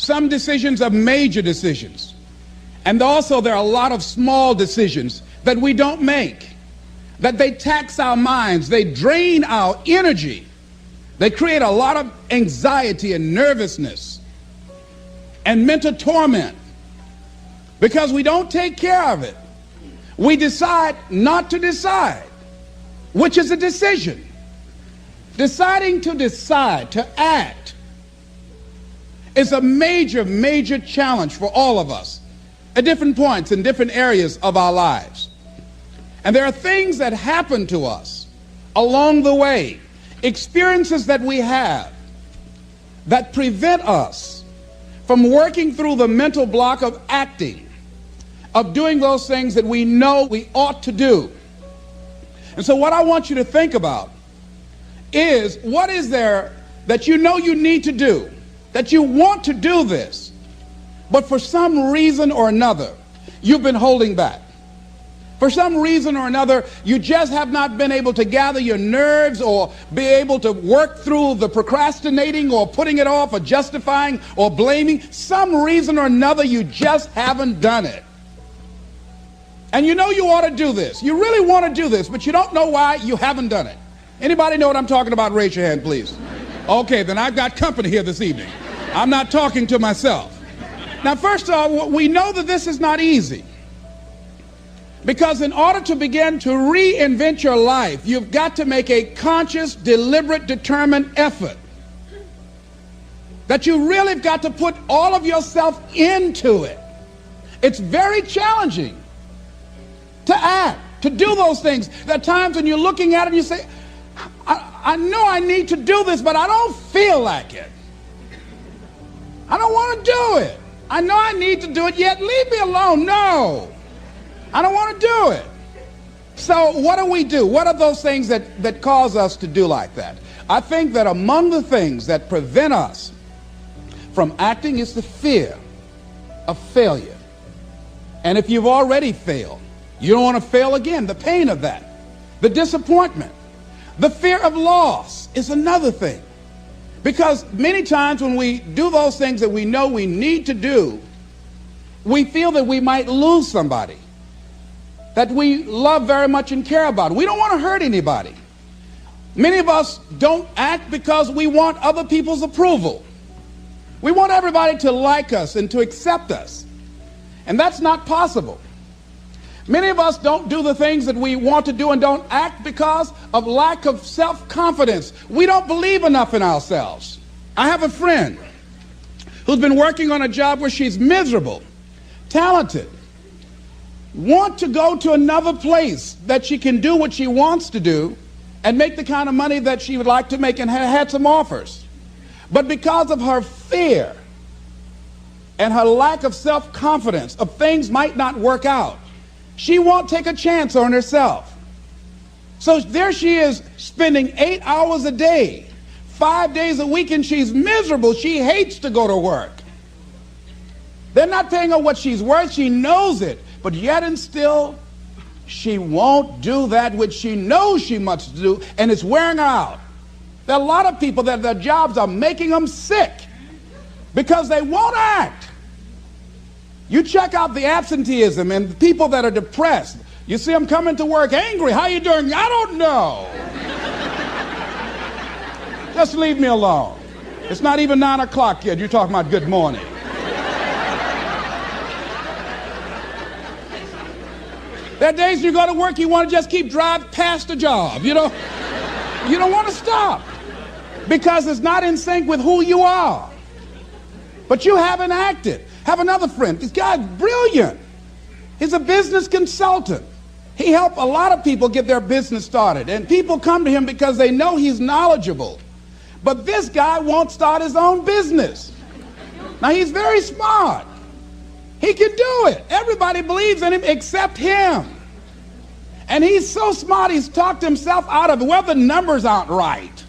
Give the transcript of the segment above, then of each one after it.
Some decisions are major decisions. And also there are a lot of small decisions that we don't make, that they tax our minds, they drain our energy, they create a lot of anxiety and nervousness and mental torment because we don't take care of it. We decide not to decide, which is a decision. Deciding to decide, to act, is a major, major challenge for all of us at different points in different areas of our lives. And there are things that happen to us along the way, experiences that we have that prevent us from working through the mental block of acting, of doing those things that we know we ought to do. And so what I want you to think about is, what is there that you know you need to do, that you want to do this, but for some reason or another, you've been holding back. For some reason or another, you just have not been able to gather your nerves or be able to work through the procrastinating or putting it off or justifying or blaming. Some reason or another, you just haven't done it. And you know you ought to do this. You really want to do this, but you don't know why you haven't done it. Anybody know what I'm talking about? Raise your hand, please. Okay, then I've got company here this evening. I'm not talking to myself. Now, first of all, we know that this is not easy. Because in order to begin to reinvent your life, you've got to make a conscious, deliberate, determined effort. That you really have got to put all of yourself into it. It's very challenging to act, to do those things. There are times when you're looking at it and you say, I know I need to do this, but I don't feel like it. I don't want to do it. I know I need to do it, yet leave me alone. No, I don't want to do it. So what do we do? What are those things that cause us to do like that? I think that among the things that prevent us from acting is the fear of failure. And if you've already failed, you don't want to fail again. The pain of that, the disappointment, the fear of loss is another thing. Because many times when we do those things that we know we need to do, we feel that we might lose somebody that we love very much and care about. We don't want to hurt anybody. Many of us don't act because we want other people's approval. We want everybody to like us and to accept us. And that's not possible. Many of us don't do the things that we want to do and don't act because of lack of self-confidence. We don't believe enough in ourselves. I have a friend who's been working on a job where she's miserable, talented, want to go to another place that she can do what she wants to do and make the kind of money that she would like to make, and had some offers. But because of her fear and her lack of self-confidence of things might not work out, she won't take a chance on herself. So there she is, spending 8 hours a day, 5 days a week, and she's miserable. She hates to go to work. They're not paying her what she's worth. She knows it. But yet and still, she won't do that which she knows she must do, and it's wearing her out. There are a lot of people that their jobs are making them sick because they won't act. You check out the absenteeism and the people that are depressed. You see them coming to work angry. How you doing? I don't know. Just leave me alone. It's not even 9 o'clock yet. You're talking about good morning. There are days you go to work, you want to just keep driving past the job. You don't want to stop because it's not in sync with who you are. But you haven't acted. Have another friend. This guy's brilliant. He's a business consultant. He helped a lot of people get their business started. And people come to him because they know he's knowledgeable. But this guy won't start his own business. Now, he's very smart. He can do it. Everybody believes in him except him. And he's so smart, he's talked himself out of it. Well, the numbers aren't right.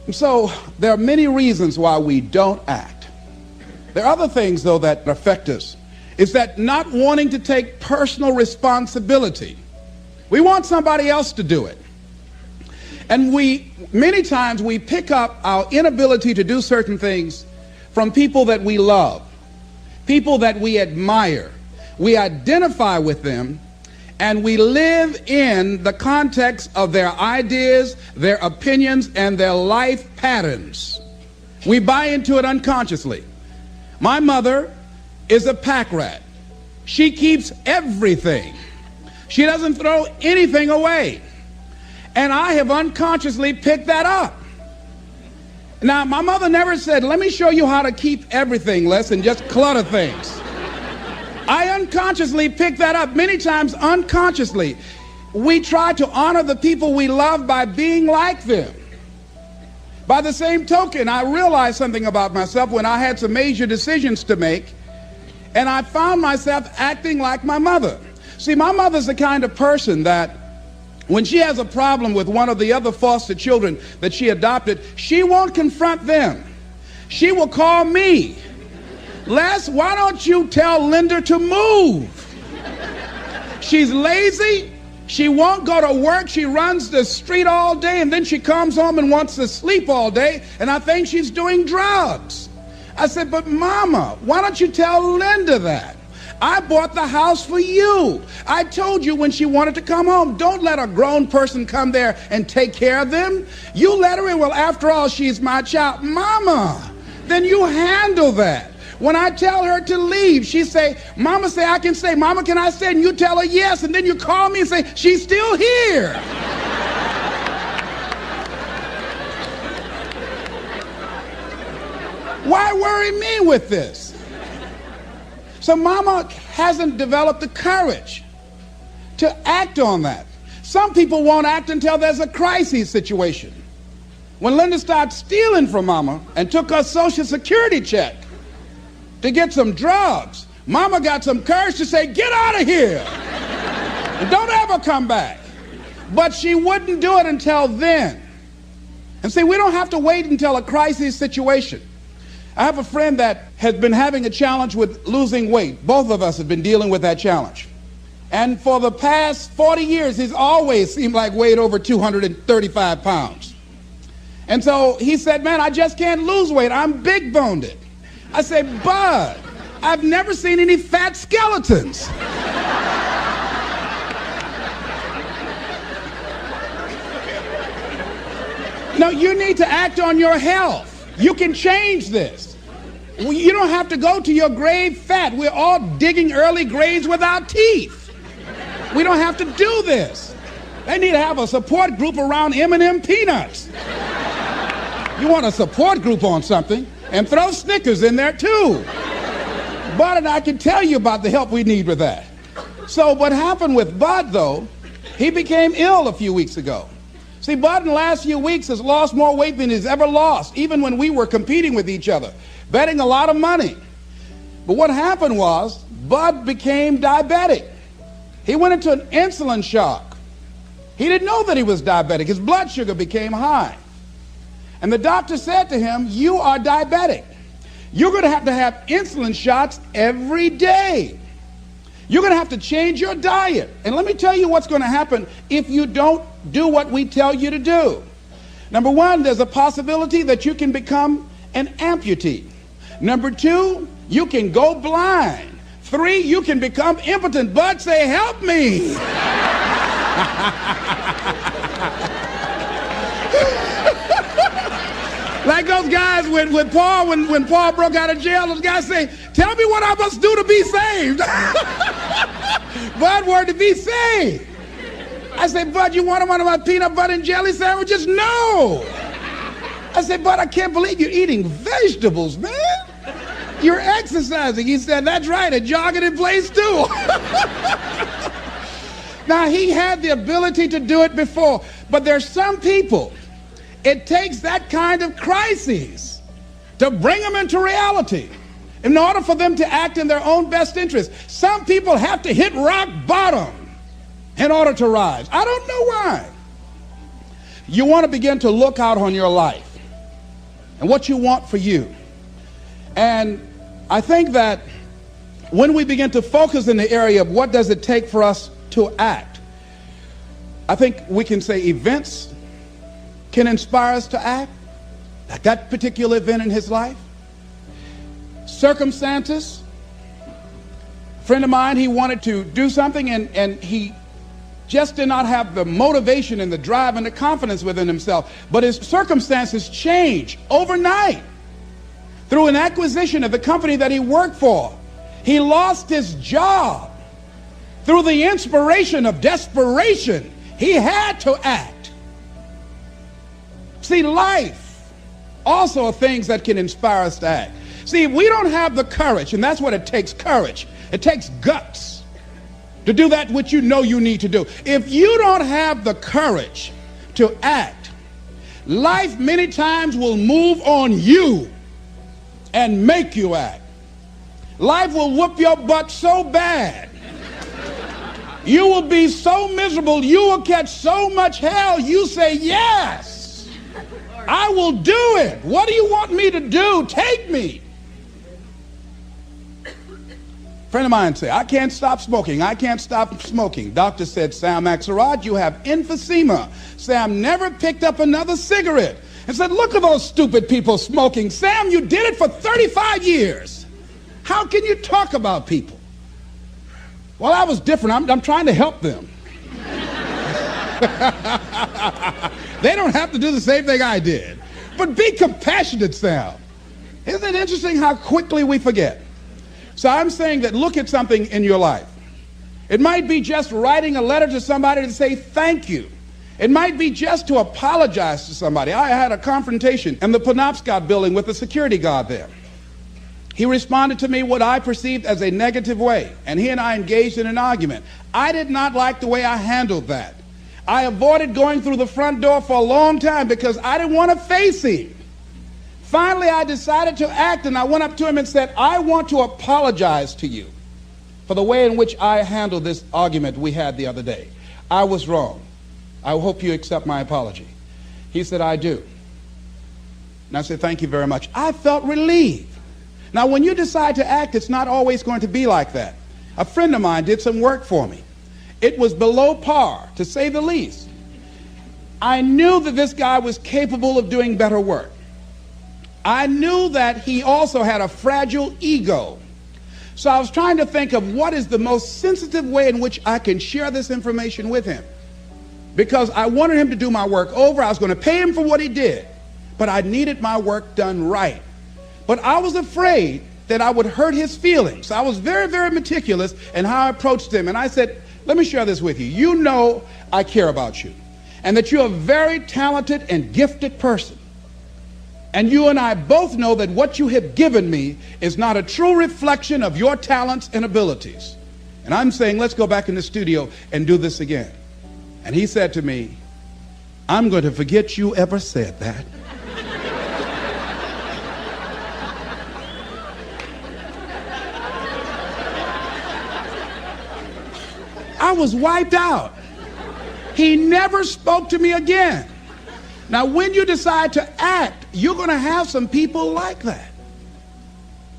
And so there are many reasons why we don't act. There are other things, though, that affect us. Is that not wanting to take personal responsibility. We want somebody else to do it. And many times we pick up our inability to do certain things from people that we love, people that we admire. We identify with them, and we live in the context of their ideas, their opinions, and their life patterns. We buy into it unconsciously. My mother is a pack rat. She keeps everything. She doesn't throw anything away. And I have unconsciously picked that up. Now, my mother never said, let me show you how to keep everything less and just clutter things. I unconsciously picked that up many times unconsciously. We try to honor the people we love by being like them. By the same token, I realized something about myself when I had some major decisions to make, and I found myself acting like my mother. See, my mother's the kind of person that when she has a problem with one of the other foster children that she adopted, she won't confront them. She will call me. Les, why don't you tell Linda to move? She's lazy. She won't go to work. She runs the street all day, and then she comes home and wants to sleep all day, and I think she's doing drugs. I said, but Mama, why don't you tell Linda that? I bought the house for you. I told you when she wanted to come home, don't let a grown person come there and take care of them. You let her in. Well, after all, she's my child. Mama, then you handle that. When I tell her to leave, she say, Mama say I can stay. Mama, can I stay? And you tell her yes, and then you call me and say, she's still here. Why worry me with this? So Mama hasn't developed the courage to act on that. Some people won't act until there's a crisis situation. When Linda started stealing from Mama and took her Social Security check to get some drugs, Mama got some courage to say, get out of here and don't ever come back. But she wouldn't do it until then. And see, we don't have to wait until a crisis situation. I have a friend that has been having a challenge with losing weight. Both of us have been dealing with that challenge. And for the past 40 years, he's always seemed like weighed over 235 pounds. And so he said, man, I just can't lose weight. I'm big-boned. I say, Bud, I've never seen any fat skeletons. No, you need to act on your health. You can change this. You don't have to go to your grave fat. We're all digging early graves with our teeth. We don't have to do this. They need to have a support group around M&M peanuts. You want a support group on something, and throw Snickers in there too. Bud and I can tell you about the help we need with that. So what happened with Bud, though, he became ill a few weeks ago. See, Bud in the last few weeks has lost more weight than he's ever lost, even when we were competing with each other, betting a lot of money. But what happened was, Bud became diabetic. He went into an insulin shock. He didn't know that he was diabetic. His blood sugar became high. And the doctor said to him, you are diabetic. You're going to have insulin shots every day. You're going to have to change your diet. And let me tell you what's going to happen if you don't do what we tell you to do. Number one, there's a possibility that you can become an amputee. Number two, you can go blind. Three, you can become impotent. Bud, say, help me. Like those guys with Paul, when Paul broke out of jail, those guys say, tell me what I must do to be saved. Bud wanted to be saved. I said, Bud, you want one of my peanut butter and jelly sandwiches? No. I said, Bud, I can't believe you're eating vegetables, man. You're exercising. He said, that's right, and jogging in place too. Now, he had the ability to do it before, but there's some people, it takes that kind of crisis to bring them into reality in order for them to act in their own best interest. Some people have to hit rock bottom in order to rise. I don't know why. You want to begin to look out on your life and what you want for you. And I think that when we begin to focus in the area of what does it take for us to act, I think we can say events can inspire us to act, like that particular event in his life. circumstances. A friend of mine, he wanted to do something and he just did not have the motivation and the drive and the confidence within himself. But his circumstances changed overnight through an acquisition of the company that he worked for. He lost his job through the inspiration of desperation. He had to act. See, life also are things that can inspire us to act. See, if we don't have the courage, and that's what it takes, courage. It takes guts to do that which you know you need to do. If you don't have the courage to act, life many times will move on you and make you act. Life will whoop your butt so bad. You will be so miserable, you will catch so much hell, you say, yes, I will do it. What do you want me to do? Take me. A friend of mine said, I can't stop smoking. I can't stop smoking. Doctor said, Sam Axelrod, you have emphysema. Sam never picked up another cigarette and said, look at those stupid people smoking. Sam, you did it for 35 years. How can you talk about people? Well, I was different. I'm trying to help them. They don't have to do the same thing I did. But be compassionate, Sam. Isn't it interesting how quickly we forget? So I'm saying that look at something in your life. It might be just writing a letter to somebody to say thank you. It might be just to apologize to somebody. I had a confrontation in the Penobscot building with the security guard there. He responded to me what I perceived as a negative way, and he and I engaged in an argument. I did not like the way I handled that. I avoided going through the front door for a long time because I didn't want to face him. Finally, I decided to act, and I went up to him and said, I want to apologize to you for the way in which I handled this argument we had the other day. I was wrong. I hope you accept my apology. He said, I do. And I said, thank you very much. I felt relieved. Now, when you decide to act, it's not always going to be like that. A friend of mine did some work for me. It was below par, to say the least. I knew that this guy was capable of doing better work. I knew that he also had a fragile ego. So I was trying to think of what is the most sensitive way in which I can share this information with him. Because I wanted him to do my work over. I was going to pay him for what he did. But I needed my work done right. But I was afraid that I would hurt his feelings. So I was very, very meticulous in how I approached him. And I said, let me share this with you. You know I care about you. And that you're a very talented and gifted person. And you and I both know that what you have given me is not a true reflection of your talents and abilities. And I'm saying, let's go back in the studio and do this again. And he said to me, I'm going to forget you ever said that. I was wiped out. He never spoke to me again. Now, when you decide to act, you're going to have some people like that.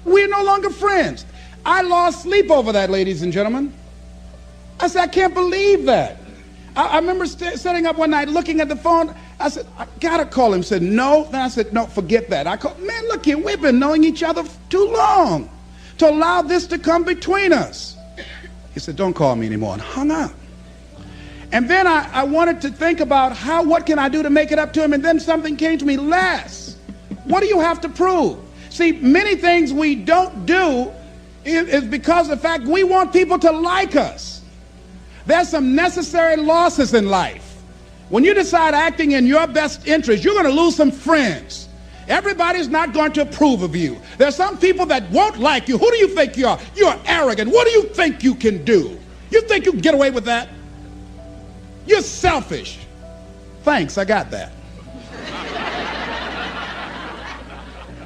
We're no longer friends. I lost sleep over that, ladies and gentlemen. I said, I can't believe that. I remember sitting up one night looking at the phone. I said, I got to call him. He said, no. Then I said, no, forget that. I called, man, look here, we've been knowing each other too long to allow this to come between us. He said, don't call me anymore, and hung up. And then I wanted to think about what can I do to make it up to him? And then something came to me, Les, what do you have to prove? See, many things we don't do is because of the fact we want people to like us. There's some necessary losses in life. When you decide acting in your best interest, you're going to lose some friends. Everybody's not going to approve of you. There's some people that won't like you. Who do you think you are? You're arrogant. What do you think you can do? You think you can get away with that? You're selfish. Thanks, I got that.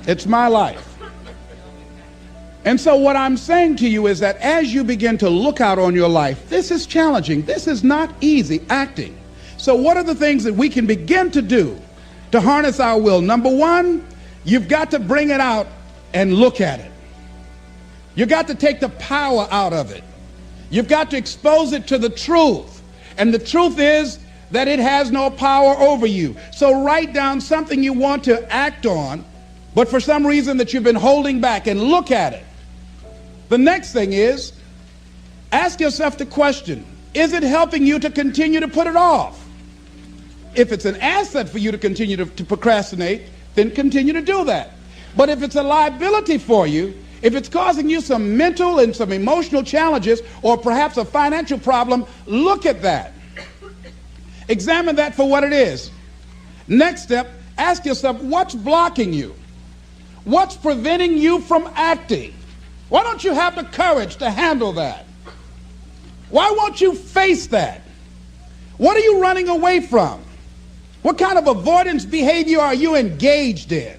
It's my life. And so what I'm saying to you is that as you begin to look out on your life, this is challenging. This is not easy, acting. So what are the things that we can begin to do to harness our will? Number one, you've got to bring it out and look at it. You've got to take the power out of it. You've got to expose it to the truth. And the truth is that it has no power over you. So write down something you want to act on but for some reason that you've been holding back, and look at it. The next thing is, ask yourself the question, is it helping you to continue to put it off? If it's an asset for you to continue to procrastinate, then continue to do that. But if it's a liability for you, if it's causing you some mental and some emotional challenges, or perhaps a financial problem, look at that. Examine that for what it is. Next step, ask yourself, what's blocking you? What's preventing you from acting? Why don't you have the courage to handle that? Why won't you face that? What are you running away from? What kind of avoidance behavior are you engaged in?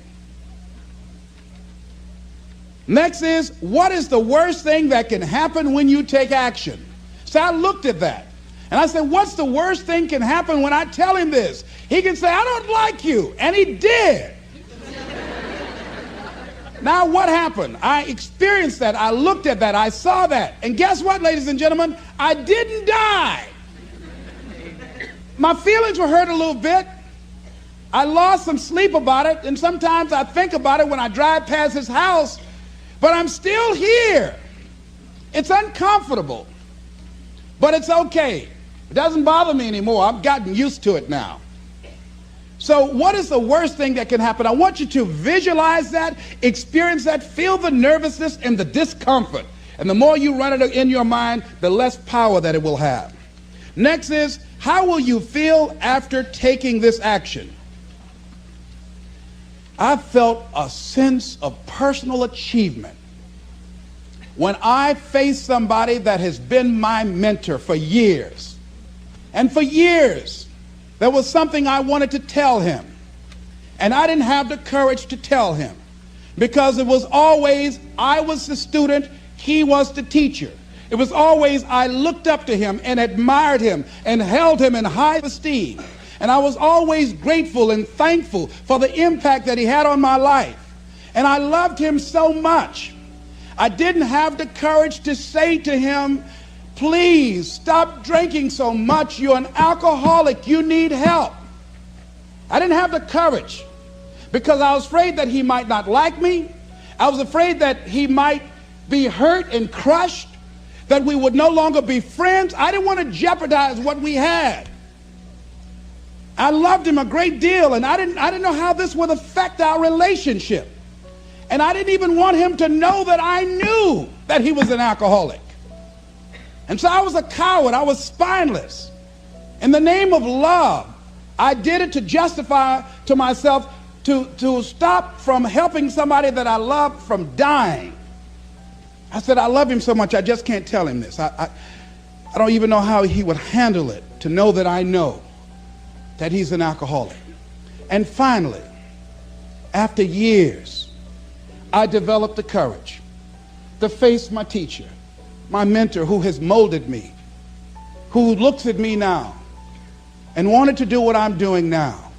Next is, what is the worst thing that can happen when you take action? So I looked at that, and I said, what's the worst thing can happen when I tell him this? He can say, I don't like you, and he did. Now what happened? I experienced that, I looked at that, I saw that, and guess what, ladies and gentlemen? I didn't die. My feelings were hurt a little bit. I lost some sleep about it, and sometimes I think about it when I drive past his house, but I'm still here. It's uncomfortable, but it's okay. It doesn't bother me anymore. I've gotten used to it now. So what is the worst thing that can happen? I want you to visualize that, experience that, feel the nervousness and the discomfort. And the more you run it in your mind, the less power that it will have. Next is, how will you feel after taking this action? I felt a sense of personal achievement when I faced somebody that has been my mentor for years. And for years, there was something I wanted to tell him, and I didn't have the courage to tell him, because it was always, I was the student, he was the teacher. It was always, I looked up to him and admired him and held him in high esteem. And I was always grateful and thankful for the impact that he had on my life. And I loved him so much. I didn't have the courage to say to him, please stop drinking so much. You're an alcoholic. You need help. I didn't have the courage because I was afraid that he might not like me. I was afraid that he might be hurt and crushed, that we would no longer be friends. I didn't want to jeopardize what we had. I loved him a great deal, and I didn't know how this would affect our relationship. And I didn't even want him to know that I knew that he was an alcoholic. And so I was a coward. I was spineless. In the name of love, I did it to justify to myself to stop from helping somebody that I loved from dying. I said, I love him so much, I just can't tell him this. I don't even know how he would handle it, to know that I know that he's an alcoholic. And finally, after years, I developed the courage to face my teacher, my mentor, who has molded me, who looks at me now and wanted to do what I'm doing now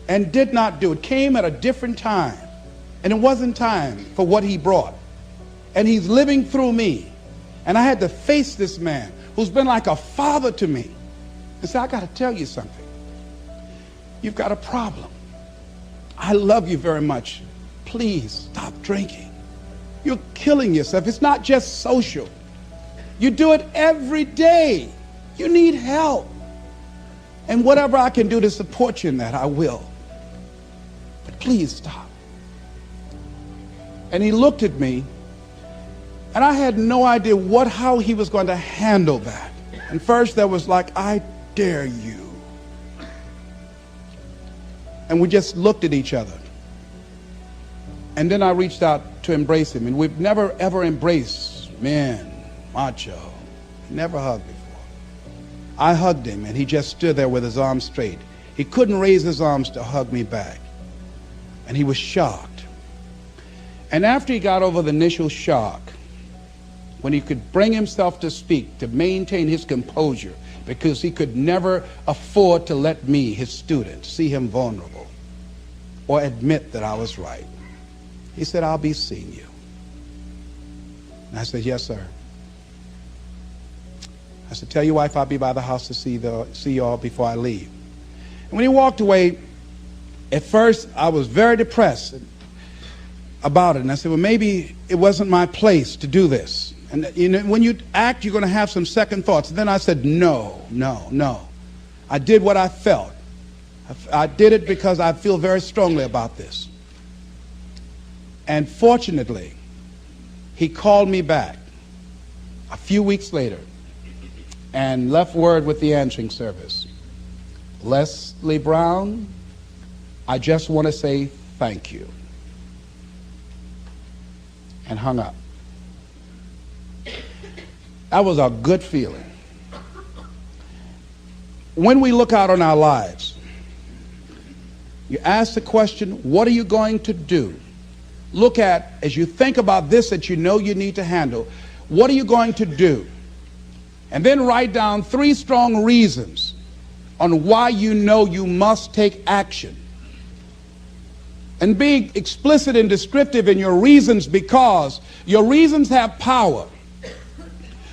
and did not do it. Came at a different time, and it wasn't time for what he brought. And he's living through me. And I had to face this man who's been like a father to me and say, I got to tell you something. You've got a problem. I love you very much. Please stop drinking. You're killing yourself. It's not just social. You do it every day. You need help. And whatever I can do to support you in that, I will. But please stop. And he looked at me, and I had no idea how he was going to handle that. And first there was like, I dare you. And we just looked at each other. And then I reached out to embrace him. And we've never, ever embraced men, macho, never hugged before. I hugged him, and he just stood there with his arms straight. He couldn't raise his arms to hug me back. And he was shocked. And after he got over the initial shock, when he could bring himself to speak, to maintain his composure, because he could never afford to let me, his student, see him vulnerable or admit that I was right. He said, I'll be seeing you. And I said, yes, sir. I said, tell your wife I'll be by the house to see y'all before I leave. And when he walked away, at first I was very depressed. about it. And I said, well, maybe it wasn't my place to do this. And you know, when you act, you're going to have some second thoughts. And then I said, no. I did what I felt. I did it because I feel very strongly about this. And fortunately, he called me back a few weeks later and left word with the answering service. Leslie Brown, I just want to say thank you. And hung up. That was a good feeling. When we look out on our lives, you ask the question, what are you going to do? Look at, as you think about this that you know you need to handle, what are you going to do? And then write down 3 strong reasons on why you know you must take action. And be explicit and descriptive in your reasons, because your reasons have power.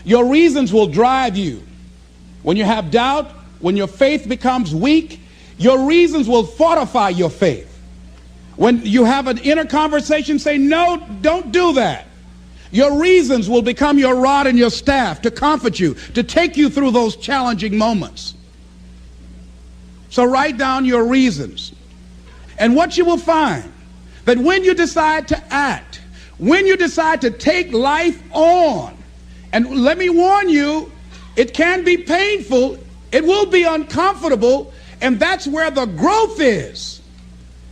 Your reasons will drive you. When you have doubt, when your faith becomes weak, your reasons will fortify your faith. When you have an inner conversation, say, no, don't do that. Your reasons will become your rod and your staff to comfort you, to take you through those challenging moments. So write down your reasons. And what you will find, that when you decide to act, when you decide to take life on, and let me warn you, it can be painful, it will be uncomfortable, and that's where the growth is.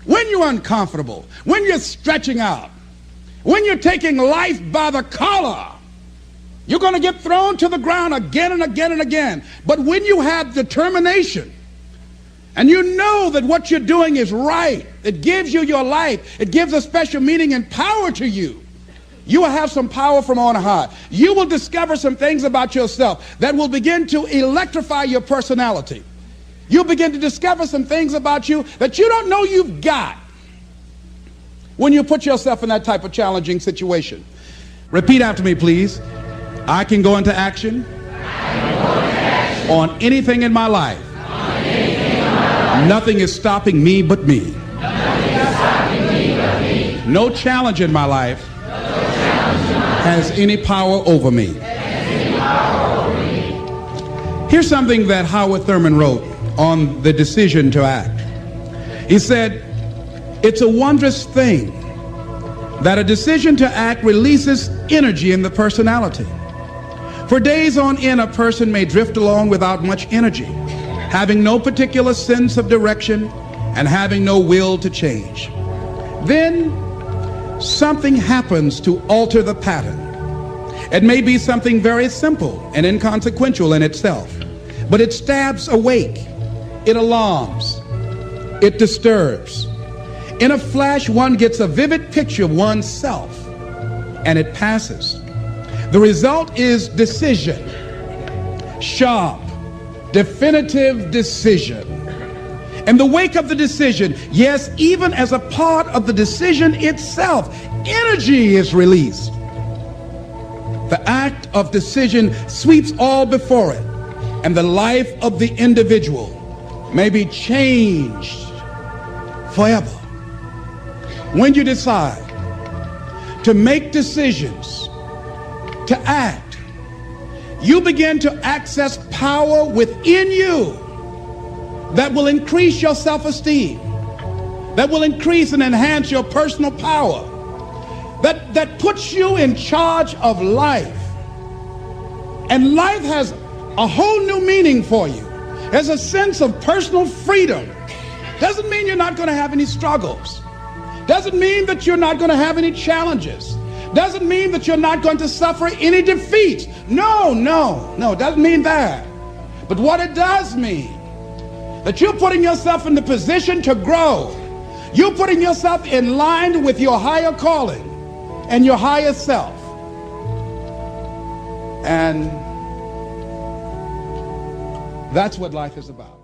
When you're uncomfortable, when you're stretching out, when you're taking life by the collar, you're going to get thrown to the ground again and again and again. But when you have determination, and you know that what you're doing is right, it gives you your life, it gives a special meaning and power to you, you will have some power from on high. You will discover some things about yourself that will begin to electrify your personality. You'll begin to discover some things about you that you don't know you've got when you put yourself in that type of challenging situation. Repeat after me, please. I can go into action on anything in my life. Nothing is stopping me but me. No challenge in my life has any power over me. Here's something that Howard Thurman wrote on the decision to act. He said, it's a wondrous thing that a decision to act releases energy in the personality. For days on end, a person may drift along without much energy, having no particular sense of direction and having no will to change. Then something happens to alter the pattern. It may be something very simple and inconsequential in itself, but it stabs awake, it alarms, it disturbs. In a flash, one gets a vivid picture of oneself, and it passes. The result is decision, sharp, definitive decision. In the wake of the decision, yes, even as a part of the decision itself, energy is released. The act of decision sweeps all before it, and the life of the individual may be changed forever. When you decide to make decisions, to act, you begin to access power within you that will increase your self-esteem, that will increase and enhance your personal power, that puts you in charge of life. And life has a whole new meaning for you. There's a sense of personal freedom. Doesn't mean you're not going to have any struggles. Doesn't mean that you're not going to have any challenges. Doesn't mean that you're not going to suffer any defeats. No, doesn't mean that. But what it does mean, that you're putting yourself in the position to grow. You're putting yourself in line with your higher calling and your higher self. And that's what life is about.